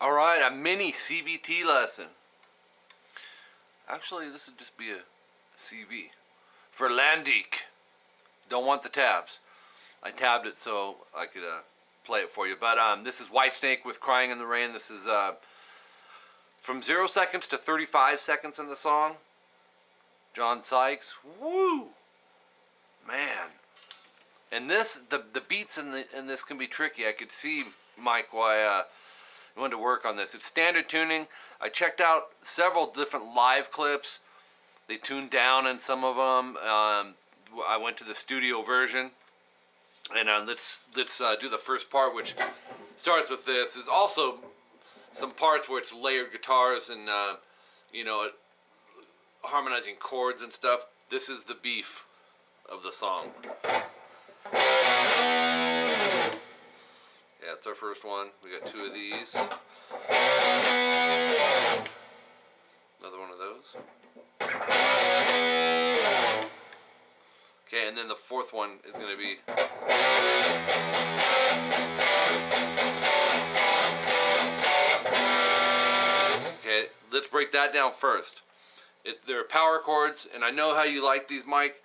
Alright, a mini CVT lesson. Actually, this would just be a CV. For Landique. Don't want the tabs. I tabbed it so I could play it for you. But this is Whitesnake with Crying in the Rain. This is from 0 seconds to 35 seconds in the song. John Sykes. Woo! Man. And this, the beats in this can be tricky. I could see, Mike, why you wanted to work on this. It's standard tuning. I checked out several different live clips. They tuned down in some of them. I went to the studio version. And let's do the first part, which starts with this. There's also some parts where it's layered guitars and, you know, harmonizing chords and stuff. This is the beef of the song. Yeah, it's our first one. We got 2 of these. Another one of those. Okay, and then the 4th one is going to be... Okay, let's break that down first. They're power chords, and I know how you like these, Mike.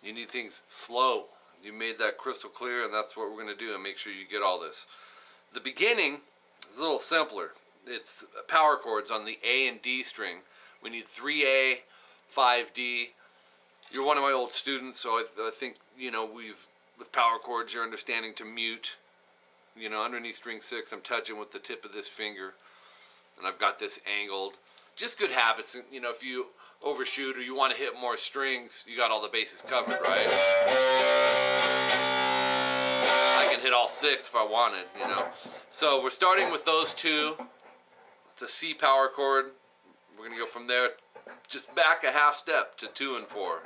You need things slow. You made that crystal clear, and that's what we're going to do, and make sure you get all this. The beginning is a little simpler. It's power chords on the A and D string. We need 3A, 5D. You're one of my old students, so I think, you know, with power chords, you're understanding to mute. You know, underneath string 6, I'm touching with the tip of this finger, and I've got this angled. Just good habits. You know, if you overshoot or you want to hit more strings, you got all the bases covered, right? I can hit all 6 if I wanted, you know. So we're starting with those 2. It's a C power chord. We're going to go from there, just back a half step to 2 and 4.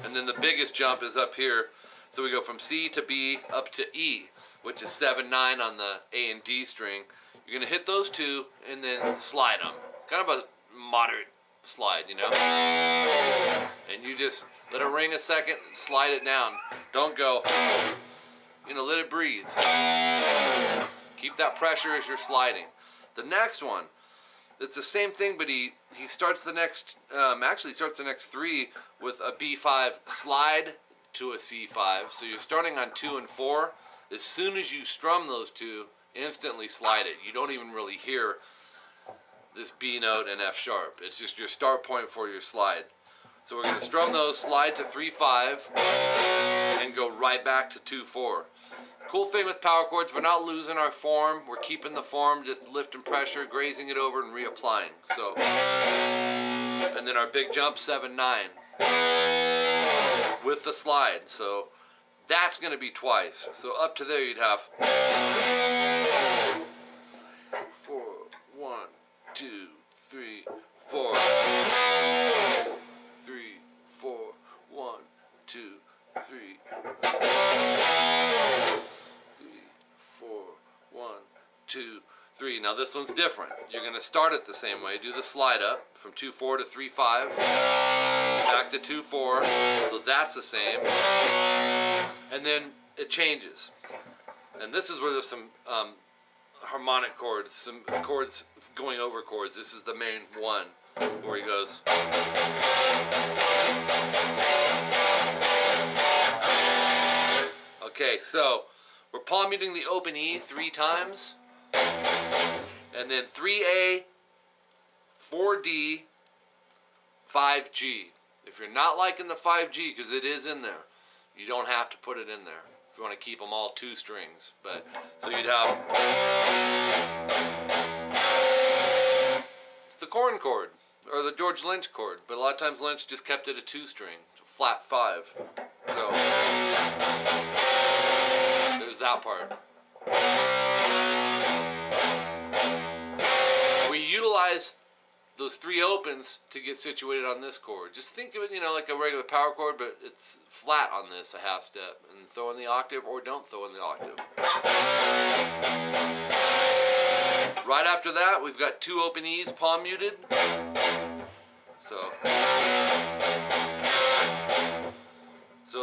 And then the biggest jump is up here. So we go from C to B up to E, which is 7, 9 on the A and D string. You're going to hit those 2 and then slide them. Kind of a moderate slide, you know. And you just let it ring a second, slide it down. Don't go, you know, let it breathe. Keep that pressure as you're sliding. The next one, it's the same thing, but he starts the next, actually starts the next 3 with a B5 slide to a C5. So you're starting on 2 and 4. As soon as you strum those 2, instantly slide it. You don't even really hear this B note and F sharp. It's just your start point for your slide. So we're going to strum those, slide to 3-5, and go right back to 2-4. Cool thing with power chords, we're not losing our form. We're keeping the form, just lifting pressure, grazing it over, and reapplying. So, and then our big jump, 7-9, with the slide. So that's going to be twice. So up to there you'd have 4, 1, 2, 3, 4, 2, 3, 4, 1, 2, 3, 3, 4, 1, 2, 3. Now this one's different. You're going to start it the same way. Do the slide up from 2-4 to 3-5, back to 2-4. So that's the same. And then it changes. And this is where there's some harmonic chords, some chords going over chords. This is the main one where he goes. Okay, so we're palm muting the open E 3 times, and then 3A, 4D, 5G. If you're not liking the 5G, because it is in there, you don't have to put it in there. If you want to keep them all 2 strings. But so you'd have, it's the corn chord, or the George Lynch chord, but a lot of times Lynch just kept it a 2 string. It's a flat 5. So there's that part. We utilize those 3 opens to get situated on this chord. Just think of it, you know, like a regular power chord, but it's flat on this, a half step, and throw in the octave or don't throw in the octave. Right after that, we've got 2 open E's palm muted. So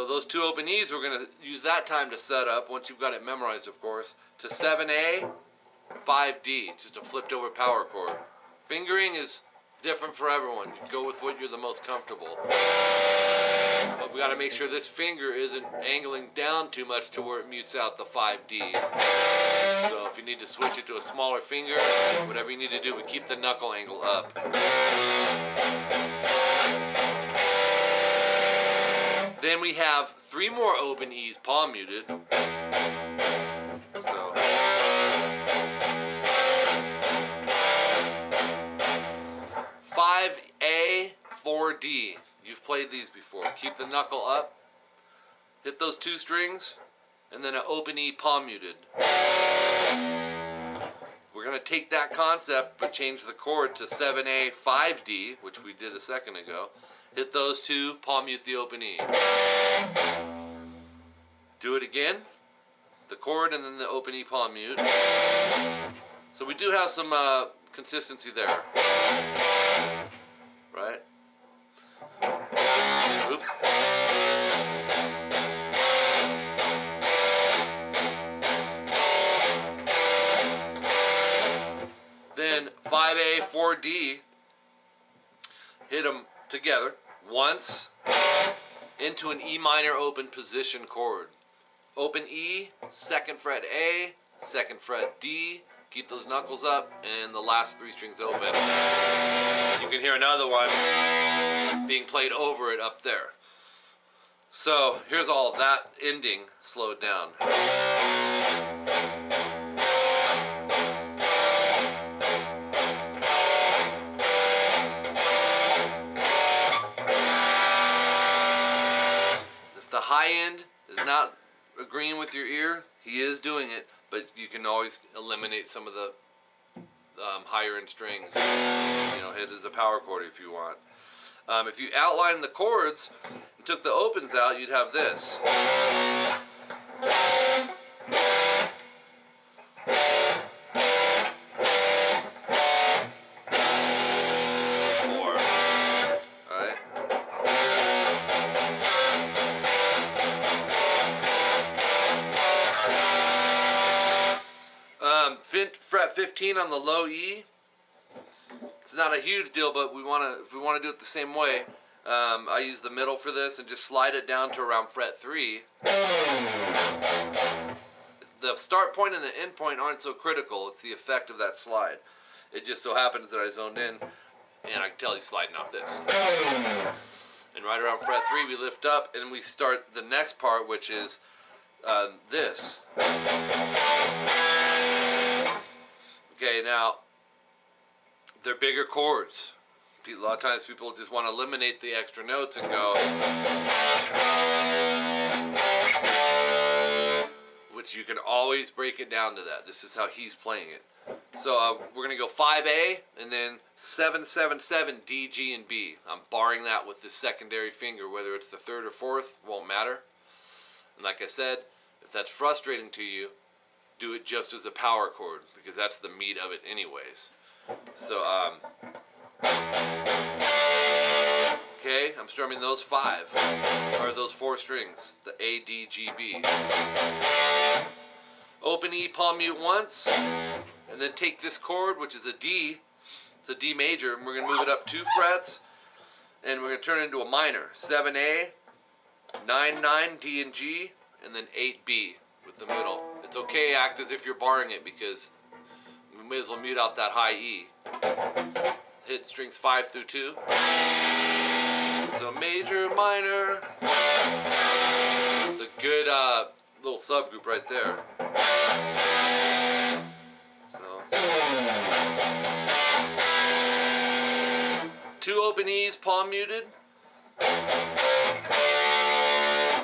those 2 open E's, we're going to use that time to set up, once you've got it memorized, of course, to 7A, 5D, just a flipped over power chord. Fingering is different for everyone. Go with what you're the most comfortable. But we got to make sure this finger isn't angling down too much to where it mutes out the 5D. So if you need to switch it to a smaller finger, whatever you need to do, we keep the knuckle angle up. Then we have 3 more open E's palm muted. So 5A, 4D. You've played these before. Keep the knuckle up. Hit those 2 strings, and then an open E palm muted. We're going to take that concept, but change the chord to 7A, 5D, which we did a second ago. Hit those 2, palm mute the open E. Do it again. The chord and then the open E palm mute. So we do have some consistency there. Right? Oops. Then 5A, 4D, hit them together once into an E minor open position chord. Open E, 2nd fret A, 2nd fret D, keep those knuckles up, and the last 3 strings open. You can hear another one being played over it up there. So here's all of that ending slowed down. If the high end is not agreeing with your ear, he is doing it, but you can always eliminate some of the higher end strings. You know, hit as a power chord if you want. If you outline the chords and took the opens out, you'd have this. Or, alright. Fret 15 on the low E. It's not a huge deal, but if we want to do it the same way, I use the middle for this and just slide it down to around fret 3. The start point and the end point aren't so critical. It's the effect of that slide. It just so happens that I zoned in, and I can tell he's sliding off this. And right around fret 3, we lift up, and we start the next part, which is this. Okay, now, they're bigger chords. A lot of times people just want to eliminate the extra notes and go, which you can always break it down to that. This is how he's playing it. So we're going to go 5A and then 7, 7, 7, D, G, and B. I'm barring that with the secondary finger, whether it's the 3rd or 4th, won't matter. And like I said, if that's frustrating to you, do it just as a power chord, because that's the meat of it anyways. So, okay, I'm strumming those 5, or those 4 strings, the A, D, G, B. Open E, palm mute once, and then take this chord, which is a D, it's a D major, and we're going to move it up 2 frets, and we're going to turn it into a minor. 7A, 9, 9, D and G, and then 8B with the middle. It's okay, act as if you're barring it, because we may as well mute out that high E. Hit strings 5 through 2. So major, minor. It's a good little subgroup right there. So 2 open E's, palm muted,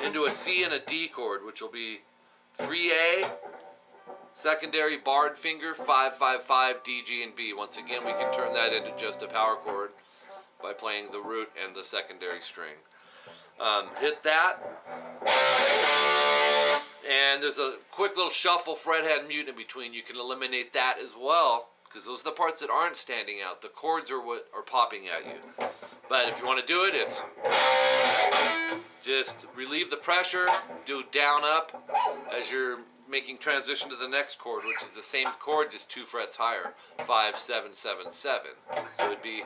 into a C and a D chord, which will be 3A, secondary barred finger, 5, 5, 5, D, G, and B. Once again, we can turn that into just a power chord by playing the root and the secondary string. Hit that. And there's a quick little shuffle frethead mute in between. You can eliminate that as well, because those are the parts that aren't standing out. The chords are what are popping at you. But if you want to do it, it's just relieve the pressure, do down up as you're making transition to the next chord, which is the same chord, just 2 frets higher. 5, 7, 7, 7. So it'd be.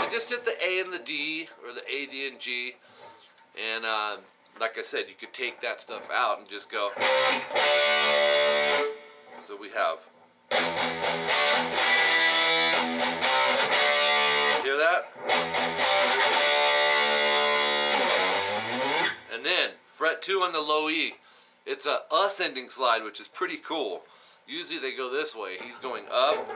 And just hit the A and the D, or the A, D, and G. And like I said, you could take that stuff out and just go. So we have. Hear that? And then fret 2 on the low E. It's a ascending slide, which is pretty cool. Usually they go this way. He's going up.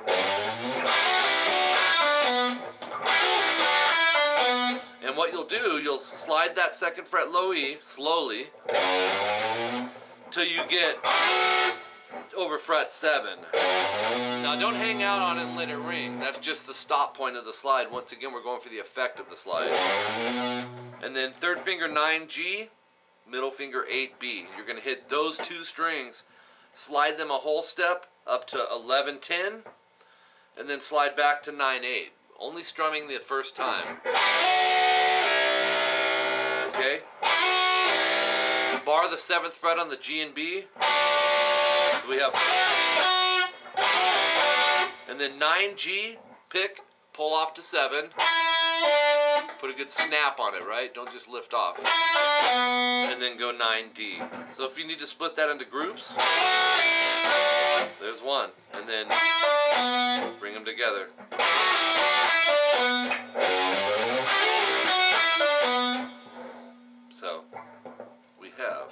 And what you'll do, you'll slide that 2nd fret low E slowly till you get over fret 7. Now don't hang out on it and let it ring. That's just the stop point of the slide. Once again, we're going for the effect of the slide. And then 3rd finger 9G, middle finger 8B. You're going to hit those 2 strings, slide them a whole step up to 11-10, and then slide back to 9-8. Only strumming the first time. Okay? Bar the 7th fret on the G and B. So we have. And then 9G, pick, pull off to 7. Put a good snap on it, right? Don't just lift off. And then go 9D. So if you need to split that into groups, there's one. And then bring them together. So we have.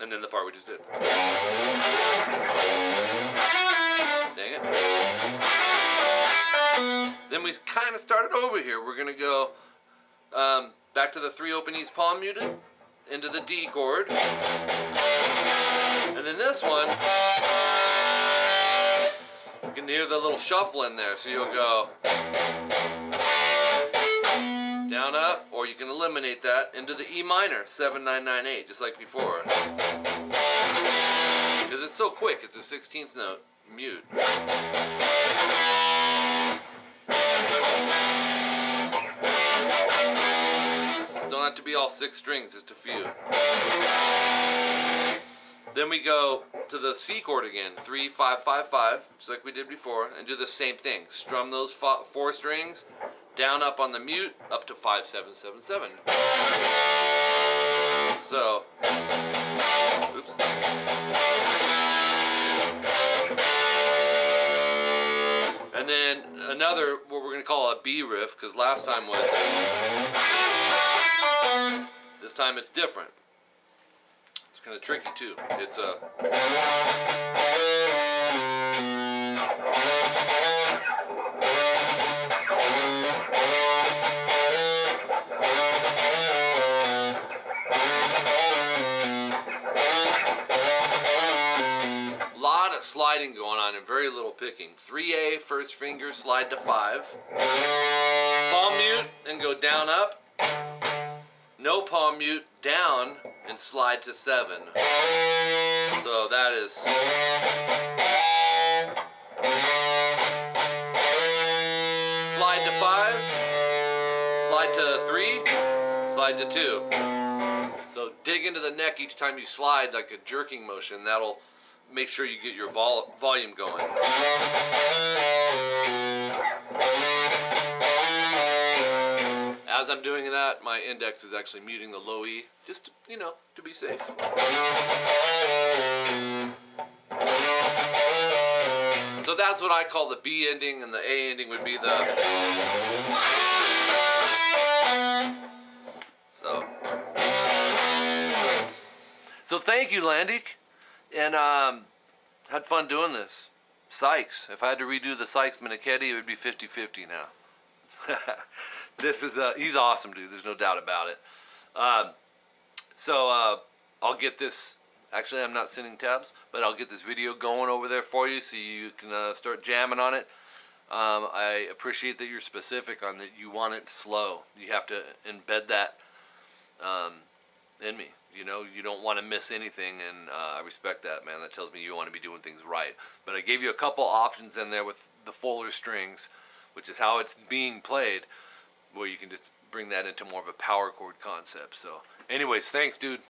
And then the part we just did. Dang it. Then we kind of started over here. We're going to go back to the 3 open E's palm muted, into the D chord. And then this one, you can hear the little shuffle in there. So you'll go down, up, or you can eliminate that into the E minor, 7, 9, 9, 8, just like before. Because it's so quick, it's a 16th note mute. Don't have to be all 6 strings, just a few. Then we go to the C chord again, 3, 5, 5, 5, just like we did before, and do the same thing. Strum those 4 strings, down, up on the mute, up to 5, 7, 7, 7. So, oops. And then another, what we're going to call a B riff, because last time was, this time it's different. It's kind of tricky too. It's a, lot of sliding going on and very little picking. 3A, first finger, slide to 5. Palm mute, and go down, up. No palm mute, down, and slide to 7. So that is. Slide to 5, slide to 3, slide to 2. So dig into the neck each time you slide like a jerking motion. That'll make sure you get your volume going. As I'm doing that, my index is actually muting the low E, just, you know, to be safe. So that's what I call the B ending, and the A ending would be the. So thank you, Landik, and had fun doing this. 𝐂𝐒𝐒. If I had to redo the 𝐂𝐒𝐒 it would be 50-50 now. This is he's awesome, dude. There's no doubt about it. I'll get this. Actually, I'm not sending tabs, but I'll get this video going over there for you so you can start jamming on it. I appreciate that you're specific on that. You want it slow. You have to embed that in me. You know, you don't want to miss anything, and I respect that, man. That tells me you want to be doing things right. But I gave you a couple options in there with the fuller strings. which is how it's being played, where you can just bring that into more of a power chord concept. So anyways, thanks, dude.